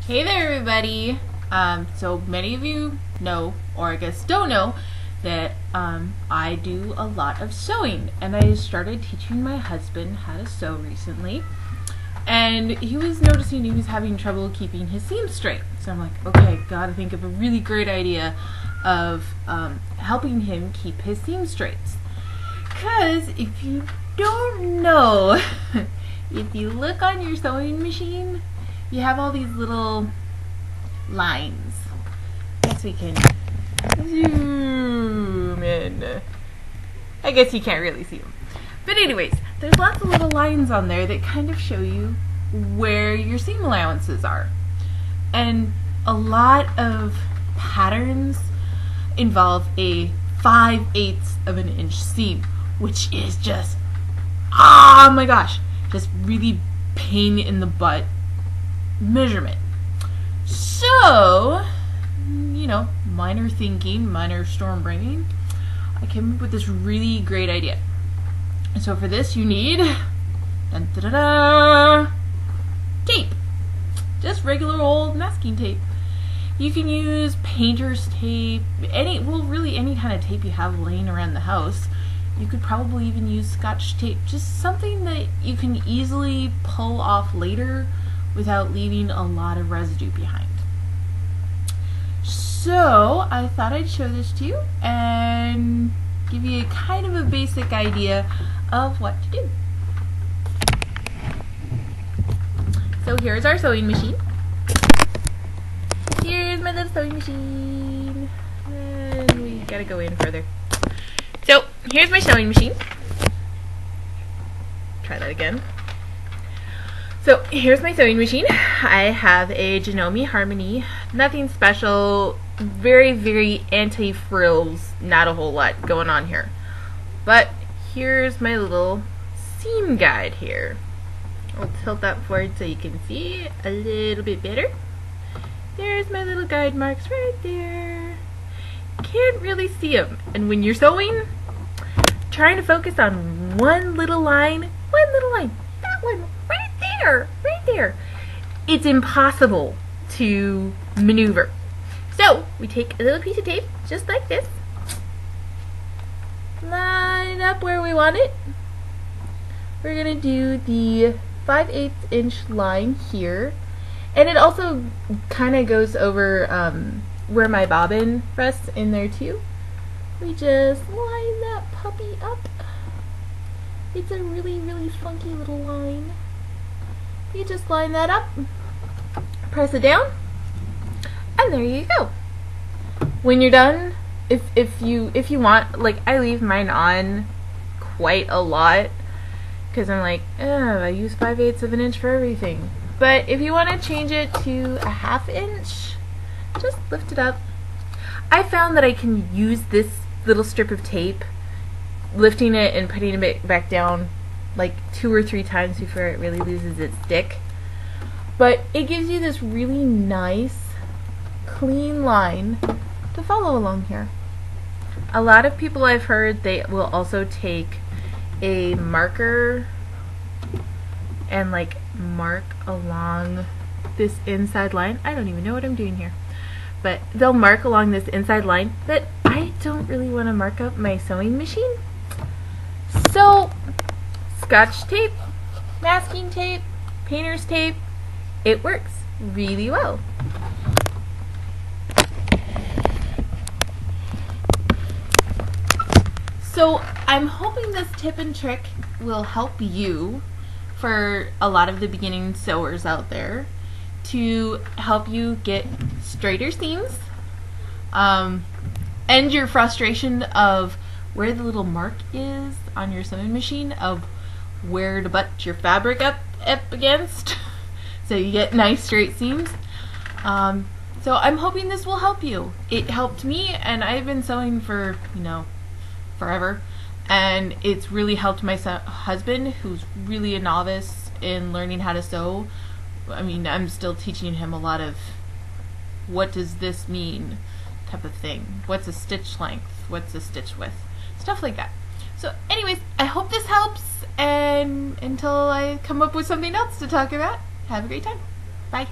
Hey there, everybody. So many of you know, or I guess don't know, that I do a lot of sewing, and I started teaching my husband how to sew recently, and he was noticing he was having trouble keeping his seams straight. So I'm like, okay, gotta think of a really great idea of helping him keep his seams straight. Because if you don't know, if you look on your sewing machine, you have all these little lines. I guess we can zoom in. I guess you can't really see them. But anyways, there's lots of little lines on there that kind of show you where your seam allowances are. And a lot of patterns involve a 5/8 of an inch seam, which is just, oh my gosh, just really pain in the butt measurement. So, you know, minor thinking, minor storm bringing, I came up with this really great idea. So for this you need dun, da, da, da, tape. Just regular old masking tape. You can use painter's tape, really any kind of tape you have laying around the house. You could probably even use Scotch tape, just something that you can easily pull off later without leaving a lot of residue behind. So I thought I'd show this to you and give you a kind of a basic idea of what to do. So here's our sewing machine. Here's my little sewing machine. And we gotta go in further. So here's my sewing machine. Try that again. So here's my sewing machine. I have a Janome Harmony, nothing special, very, very anti-frills, not a whole lot going on here. But here's my little seam guide here. I'll tilt that forward so you can see a little bit better. There's my little guide marks right there. Can't really see them. And when you're sewing, trying to focus on one little line, that one right there. It's impossible to maneuver. So we take a little piece of tape, just like this, line up where we want it. We're gonna do the 5/8 inch line here, and it also kind of goes over where my bobbin rests in there too. We just line that puppy up. It's a really, really funky little line. You just line that up, press it down, and there you go. When you're done, if you want, like, I leave mine on quite a lot because I'm like, I use 5/8 of an inch for everything. But if you want to change it to a 1/2 inch, just lift it up. I found that I can use this little strip of tape, lifting it and putting it back down like 2 or 3 times before it really loses its stick. But it gives you this really nice, clean line to follow along here. A lot of people I've heard, they will also take a marker and like mark along this inside line. I don't even know what I'm doing here. But they'll mark along this inside line, but I don't really want to mark up my sewing machine. So Scotch tape, masking tape, painter's tape, it works really well. So I'm hoping this tip and trick will help you, for a lot of the beginning sewers out there, to help you get straighter seams, end your frustration of where the little mark is on your sewing machine of where to butt your fabric up against so you get nice straight seams. So I'm hoping this will help you. It helped me, and I've been sewing for, forever, and it's really helped my husband, who's really a novice in learning how to sew. I mean, I'm still teaching him a lot of what does this mean type of thing. What's a stitch length? What's a stitch width? Stuff like that. So anyways, I hope this helps, and until I come up with something else to talk about, have a great time. Bye.